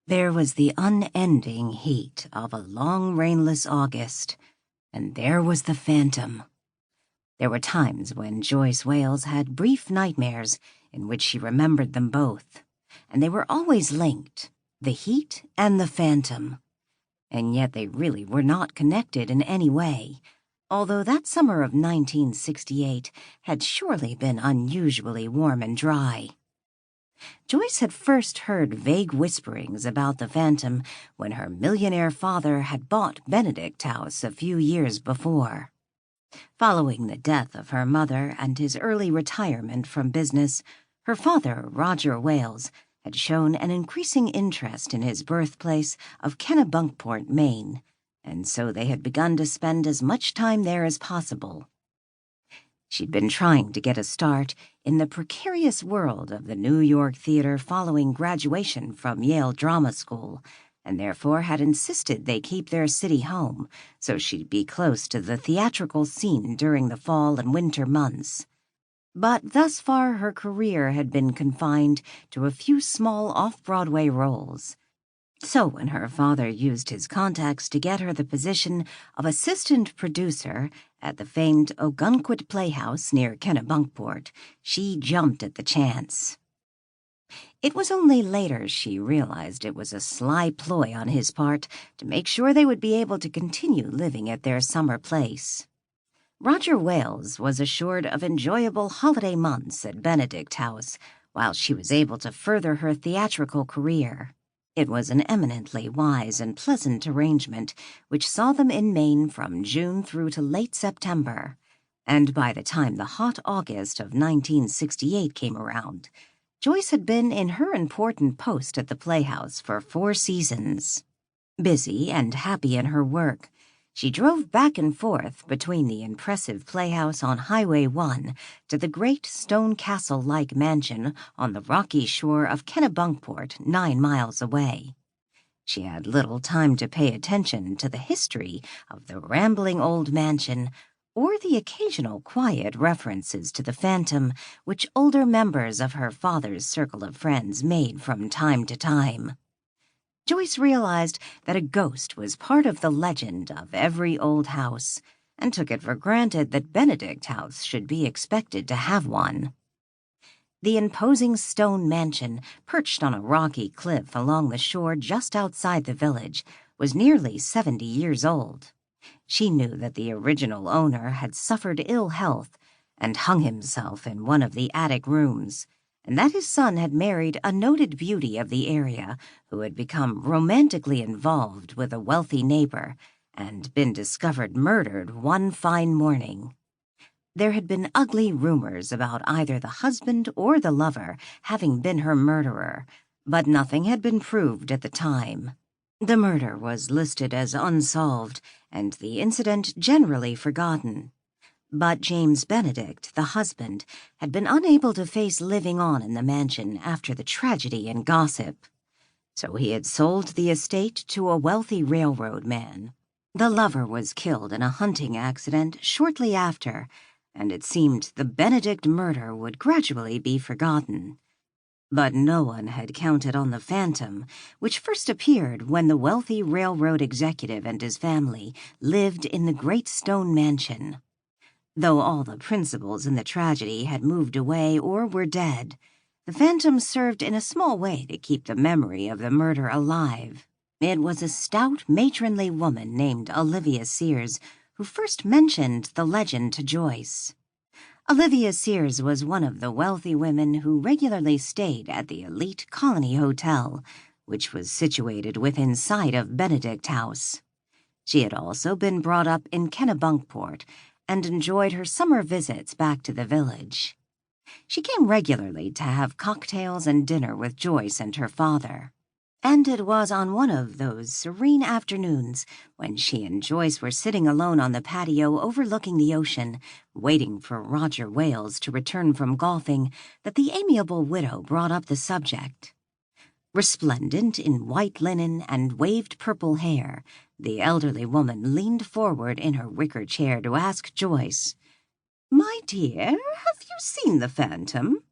There was the unending heat of a long rainless August, and there was the phantom. There were times when Joyce Wales had brief nightmares in which she remembered them both, and they were always linked, the heat and the phantom. And yet they really were not connected in any way, although that summer of 1968 had surely been unusually warm and dry. Joyce had first heard vague whisperings about the phantom when her millionaire father had bought Benedict House a few years before. Following the death of her mother and his early retirement from business, her father, Roger Wales, had shown an increasing interest in his birthplace of Kennebunkport, Maine, and so they had begun to spend as much time there as possible. She'd been trying to get a start in the precarious world of the New York theater following graduation from Yale Drama School, and therefore had insisted they keep their city home so she'd be close to the theatrical scene during the fall and winter months. But thus far her career had been confined to a few small off-Broadway roles. So when her father used his contacts to get her the position of assistant producer at the famed Ogunquit Playhouse near Kennebunkport, she jumped at the chance. It was only later she realized it was a sly ploy on his part to make sure they would be able to continue living at their summer place. Roger Wales was assured of enjoyable holiday months at Benedict House while she was able to further her theatrical career. It was an eminently wise and pleasant arrangement which saw them in Maine from June through to late September, and by the time the hot August of 1968 came around, Joyce had been in her important post at the Playhouse for 4 seasons. Busy and happy in her work, she drove back and forth between the impressive Playhouse on Highway 1 to the great stone castle-like mansion on the rocky shore of Kennebunkport 9 miles away. She had little time to pay attention to the history of the rambling old mansion or the occasional quiet references to the phantom which older members of her father's circle of friends made from time to time. Joyce realized that a ghost was part of the legend of every old house, and took it for granted that Benedict House should be expected to have one. The imposing stone mansion, perched on a rocky cliff along the shore just outside the village, was nearly 70 years old. She knew that the original owner had suffered ill health and hung himself in one of the attic rooms, and that his son had married a noted beauty of the area who had become romantically involved with a wealthy neighbor and been discovered murdered one fine morning. There had been ugly rumors about either the husband or the lover having been her murderer, but nothing had been proved at the time. The murder was listed as unsolved and the incident generally forgotten. But James Benedict, the husband, had been unable to face living on in the mansion after the tragedy and gossip. So he had sold the estate to a wealthy railroad man. The lover was killed in a hunting accident shortly after, and it seemed the Benedict murder would gradually be forgotten. But no one had counted on the phantom, which first appeared when the wealthy railroad executive and his family lived in the great stone mansion. Though all the principals in the tragedy had moved away or were dead, the phantom served in a small way to keep the memory of the murder alive. It was a stout, matronly woman named Olivia Sears who first mentioned the legend to Joyce. Olivia Sears was one of the wealthy women who regularly stayed at the elite Colony Hotel, which was situated within sight of Benedict House. She had also been brought up in Kennebunkport and enjoyed her summer visits back to the village. She came regularly to have cocktails and dinner with Joyce and her father. And it was on one of those serene afternoons when she and Joyce were sitting alone on the patio overlooking the ocean, waiting for Roger Wales to return from golfing, that the amiable widow brought up the subject. Resplendent in white linen and waved purple hair, the elderly woman leaned forward in her wicker chair to ask Joyce, "My dear, have you seen the phantom?"